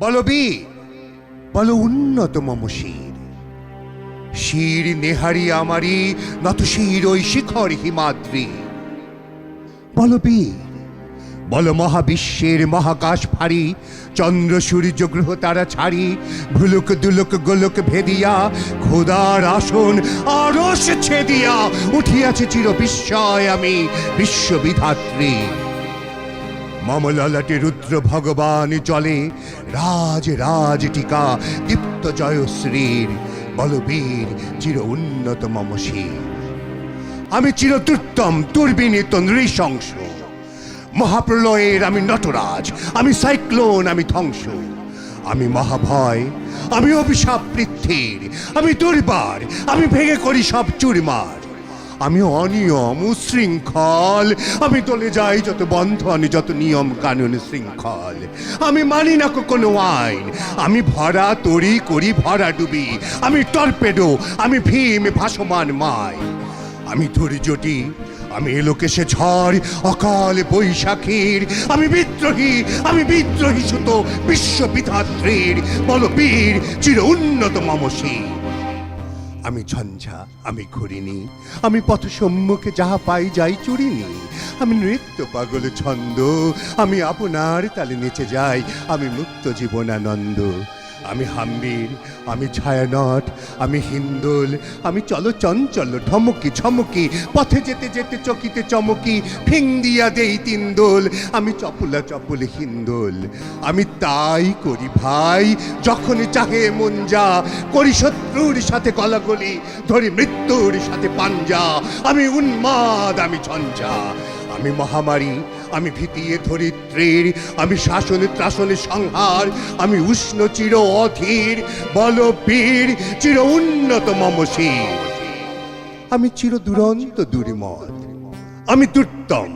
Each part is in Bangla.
বলো বীর, বলো উন্নত মম শির। শির নেহারি আমারি নত শির ওই শিখর হিমাদ্রি। বলো বীর, বলো মহাবিশ্বের মহাকাশ ফাড়ি, চন্দ্র সূর্য গ্রহ তারা ছাড়ি, ভুলুক দুলুক গোলক ভেদিয়া খোদার আসন আরশ ছেদিয়া উঠিয়াছে চির বিস্ময় আমি বিশ্ববিধাত্রী। মম ললাটে রুদ্র ভগবান চলে রাজ রাজ টিকা দীপ্ত জয়শ্রীর। বলবীর চির উন্নত মম শির। আমি চির দুর্দম দুর্বিনীত নৃশংস, মহাপ্রলয়ের আমি নটরাজ, আমি সাইক্লোন, আমি ধ্বংস। আমি মহাভয়, আমি অভিশাপ পৃথ্বীর, আমি দুর্বার, আমি ভেঙে করি সব চুরমার। আমি অনিয়ম উশৃঙ্খল, আমি দলে যাই যত বন্ধন যত নিয়ম কানুন শৃঙ্খল। আমি মানি না কোনো আইন, আমি ভরা তরি করি ভরা ডুবি। আমি টর্পেডো, আমি ভীম ভাসমান মাই। আমি ধৈর্যটি, আমি এলোকেশে ঝড় অকাল বৈশাখীর। আমি বিদ্রোহী, আমি বিদ্রোহী সুত বিশ্ববিধাত্রীর। বল বীর চির উন্নত মম শির। আমি ঝঞ্ঝা, আমি ঘুরিনি, আমি পথ সম্মুখে যাহা পাই যাই চুরিনি। আমি নৃত্য পাগল ছন্দ, আমি আপনার তালে নেচে যাই, আমি মুক্ত জীবনানন্দ। আমি হাম্বির, আমি ছায়ানট, আমি হিন্দোল, আমি চলো চঞ্চল ঢমকি ঝমকি, পথে যেতে যেতে চকিতে চমকি ফিং দিয়া দেই তিন দোল। আমি চপলা চপল হিন্দোল, আমি তাই করি ভাই যখন চাহে মন যা। করি শত্রুর সাথে গলাগলি, ধরি মৃত্যুর সাথে পাঞ্জা। আমি উন্মাদ, আমি ঝঞ্ঝা, আমি মহামারী, আমি ভীতিয়ে ধরিত্রীর। আমি শাসন ত্রাসনে সংহার, আমি উষ্ণ চির অধীর। বল বীর চির উন্নত মম শির। আমি চির দুরন্ত দুর্মদ, আমি দুর্তম,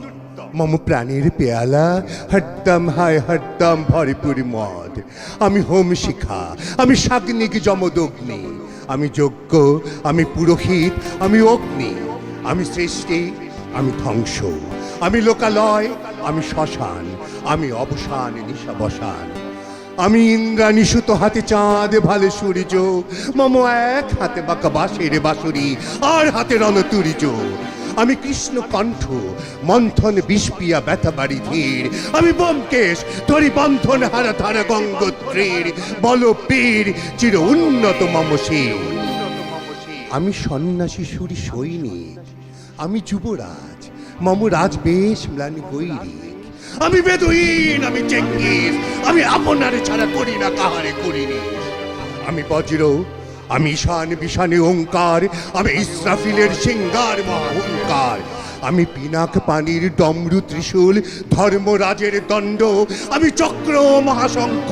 মম প্রাণের পেয়ালা হরদম হায় হরদম ভরপুর মদ। আমি হোম শিখা, আমি সাগ্নিক যমদগ্নি, আমি যজ্ঞ, আমি পুরোহিত, আমি অগ্নি। আমি সৃষ্টি, আমি ধ্বংস, আমি লোকালয়, আমি শ্মশান, আমি অবসান নিশাবসান। আমি ইন্দ্রাণী সুতো হাতে চাঁদ ভালে সূর্য, মম এক হাতে বাঁকা বাঁশের বাঁশুরি আর হাতে রণতুরিজ। আমি কৃষ্ণ কণ্ঠ, মন্থন বিষপিয়া ব্যথা বাড়ি ধীর। আমি ব্যোমকেশ, ধরি বন্ধন হারা ধারা গঙ্গোত্রীর। বল বীর চির উন্নত মম শির। আমি সন্ন্যাসী সুরি সৈনিক, আমি যুবরাজ, মম রাজবেশ ম্লান গৈরিক। আমি বেদুইন, আমি চেঙ্গিস, আমি আপনারে ছাড়া করি না কাহারে করিনি। আমি বজ্র, আমি ঈশান বিশানে ওঙ্কার, আমি ইসরাফিলের সিঙ্গার মহাহুঙ্কার। আমি পিনাক পানির ডমরু ত্রিশূল, ধর্মরাজের দণ্ড। আমি চক্র মহাশঙ্খ,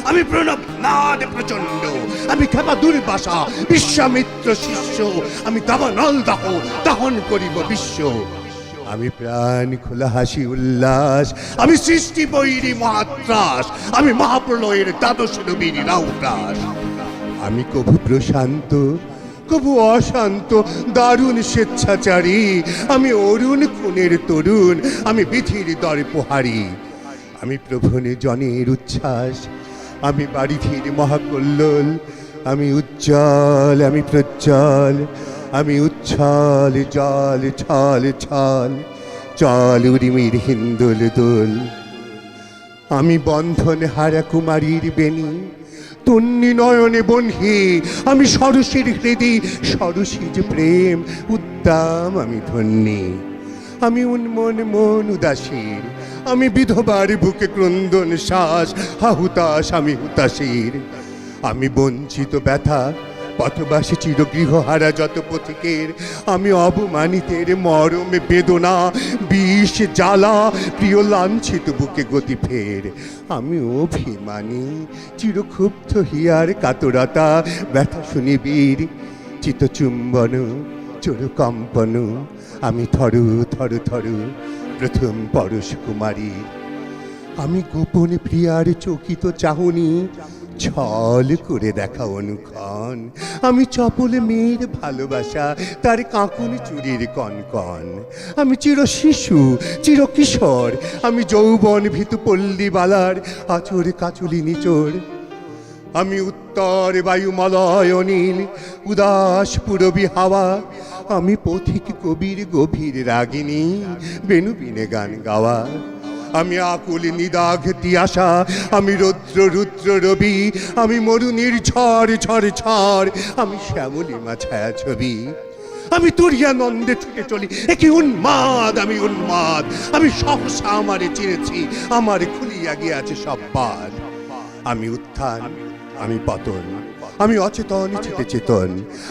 আমি প্রণব নাদ প্রচণ্ড। আমি খেপা দুর্বাসা, বিশ্বামিত্র শিষ্য। আমি দাবানল দাহ, দাহন করিব বিশ্ব। আমি প্রাণ খোলা হাসি উল্লাস, আমি সৃষ্টি বৈরী মহাত্রাস। আমি মহাপ্রলয়ের দ্বাদশ নবীর রাউরাস। আমি কভু প্রশান্ত, কভু অশান্ত, দারুণ স্বেচ্ছাচারী। আমি অরুণ খুনের তরুণ, আমি বিধির দর্পহারী। আমি প্রভনে জনের উচ্ছ্বাস, আমি বারিধির মহাকল্লোল। আমি উজ্জ্বল, আমি প্রজ্জ্বল, আমি উচ্ছল জল ছল ছল, চল উরিমির হিন্দোল দোল। আমি বন্ধন হারা কুমারীর বেণী, তন্নি নয়নে বনহি। আমি সরসীর হৃদি, সরসীজ প্রেম উদ্দাম আমি ধন্যী। আমি উন্মন মন উদাসীর, আমি বিধবার বুকে ক্রন্দন শ্বাস। হাহুতাস, আমি হুতাশীর। আমি বঞ্চিত ব্যথা, পথবাসী চিরগৃহহারা যত পথিকের। আমি অবমানিতের মরমে বেদনা, বিষ জ্বালা, প্রিয় লাঞ্ছিত বুকে গতি ফের। আমি অভিমানী, চিরক্ষুব্ধ হিয়ার কাতরতা, ব্যথা শুনিবীর চিতচুম্বন চোরকম্পন। আমি থরু থরু থরু প্রথম পরশ কুমারী। আমি গোপন প্রিয়ার চকিত চাহনি, ছল করে দেখা অনুক্ষণ। আমি চপল মেয়ের ভালোবাসা, তার কাঁকুন চুরির কনকন। আমি চির শিশু, চির কিশোর, আমি যৌবন ভীতু পল্লীবালার আচর কাচুলি নিচর। আমি উত্তর বায়ুমলয় অনিল উদাস পুরবী হাওয়া, আমি পথিক কবির গভীর রাগিনী বেনু বিনে গান গাওয়া। আমি আকুল নিদাঘ তিয়াসা, আমি রৌদ্র রুদ্র রবি, আমি মরুনির ঝড় ঝড় ঝড়, আমি শ্যামলিমা ছায়া ছবি। আমি তুরিয়ানন্দে ছুটে চলি, একে উন্মাদ, আমি উন্মাদ। আমি সহসা আমারে চিনেছি, আমার খুলিয়া গিয়াছে সব পার। আমি উত্থান, আমি পতন, আমি অচেতন চিতে চেতন,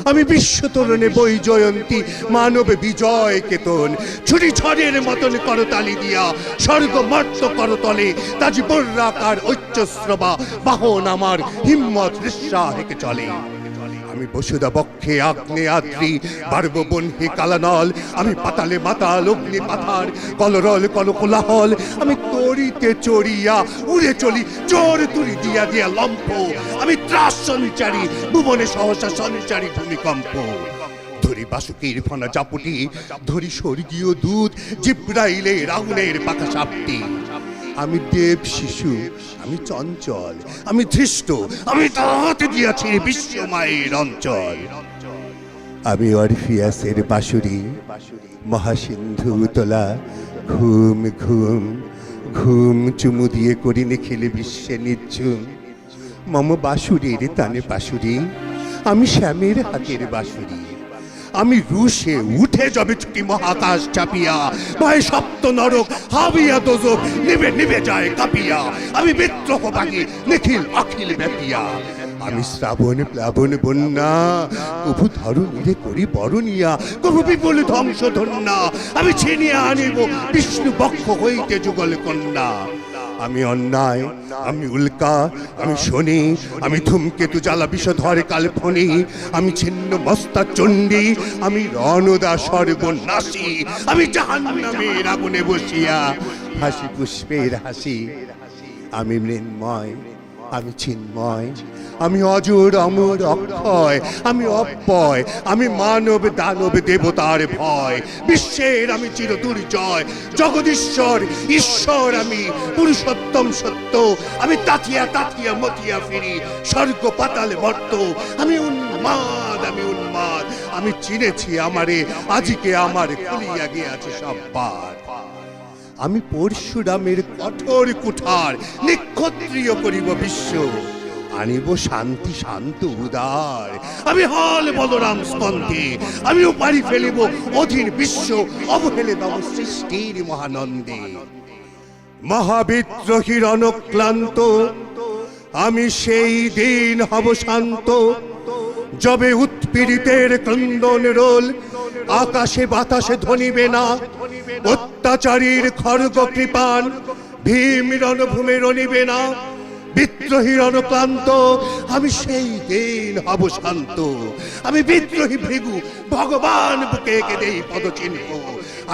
আমি বিশ্বতরণে বই জয়ন্তী মানব বিজয় কেতন। ছুটি ঝড়ের মতন করতালি দিয়া স্বর্গ মর্ত করতলে, তাজি বর্রাকার ঐচ্যশ্রবা বাহন আমার হিম্মত রিস্যা হেকে চলে। আমি বসুদা বক্ষে আগ্নে আদ্রি বারব বনহে কালানল, আমি পাতালে মাতাল অগ্নি পাথার কলরল কলকোলাহল। আমি তরিতে চড়িয়া উড়ে চলি জোর তুরি দিয়া দিয়া লম্ফ, আমি ত্রাস সঞ্চারী ভুবনে সহসা সঞ্চারী ভূমিকম্প। ধরি বাসুকির ফনা চাপুটি, ধরি স্বর্গীয় দূত জিব্রাইলে রাহুলের পাখা সাপটি। আমি দেব শিশু, আমি চঞ্চল, আমি ধৃষ্ট, আমি তাহাতে দিয়াছি বিশ্ব মায়ের অঞ্চল। আমি অরফিয়াসের বাঁশুরি, মহাসিন্ধু তোলা ঘুম ঘুম ঘুম চুমু দিয়ে করি নিখিল বিশ্বে নিচ্ছুম। মম বাঁশুরির তানে বাঁশুরি, আমি শ্যামের হাতের বাঁশুরি। আমি রুশে উঠে যাবে ছুটি মহাকাশ চাপিয়া, ভয় সপ্ত নরক হাবিয়া দোজক নিবে নিবে যায় কাঁপিয়া। আমি বিদ্রোহ বাগি নিখিল অখিল ব্যাপিয়া। আমি শ্রাবণ প্লাবন বন্যা, কভু ধরণীরে করি বরণিয়া, কভু বিপুল ধ্বংস ধন্যা। আমি ছিনিয়া আনিব বিষ্ণু বক্ষ হইতে যুগল কন্যা। আমি অন্যায়, আমি উল্কা, আমি শনি, আমি ধূমকেতু জ্বালা বিষধর কালফনি। আমি ছিন্ন মস্তা চণ্ডী, আমি রণদা সর্বনাশী। আমি জাহান্নামের আগুনে বসিয়া হাসি পুষ্পের হাসি। আমি মৃন্ময়, আমি চিন্ময়, আমি অজর অমর অক্ষয়, আমি অব্যয়, আমি মানব দানব দেবতার ভয়। বিশ্বের আমি চির দুর্জয়, জগদীশ্বর ঈশ্বর আমি পুরুষোত্তম সত্য। আমি তাথিয়া তাথিয়া মতিয়া ফিরি স্বর্গ পাতালে মর্ত। আমি উন্মাদ, আমি উন্মাদ, আমি চিনেছি আমারে আজকে আমার খুলিয়া গিয়াছে সব বার। আমি পরশুরামের কঠোর কুঠার নিক্ষত্রিয় করিব বিশ্ব, আনিব শান্তি শান্ত উদার। আমি হল বলরাম স্কন্ধে, আমি উপারি ফেলিব অধীর বিশ্ব অবহেলে তব সৃষ্টির মহানন্দে। মহাবিদ্রোহীর অনক্লান্ত আমি সেই দিন হব শান্ত, যবে উৎপীড়িতের ক্রন্দন রোল আকাশে বাতাসে ধ্বনিবে না। অত্যাচারীর খড়গ কৃপান ভীম রণভূমে রণিবে না। বিদ্রোহী রণক্লান্ত আমি সেই দিন হব শান্ত। আমি বিদ্রোহী ভৃগু ভগবান বুকে এঁকে দেই পদচিহ্ন।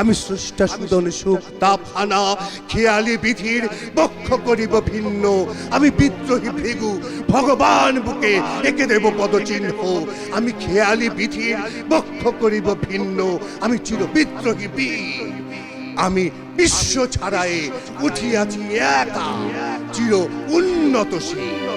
আমি স্রষ্টা সুদন সুখ তাপহানা খেয়ালি বিধির বক্ষ করিব ভিন্ন। আমি বিদ্রোহী ভৃগু ভগবান বুকে এঁকে দেব পদচিহ্ন। আমি খেয়ালি বিধির বক্ষ করিব ভিন্ন। আমি চির বিদ্রোহী বীর, আমি বিশ্ব ছাড়ায়ে উঠিয়াছি একা চির উন্নতশীল।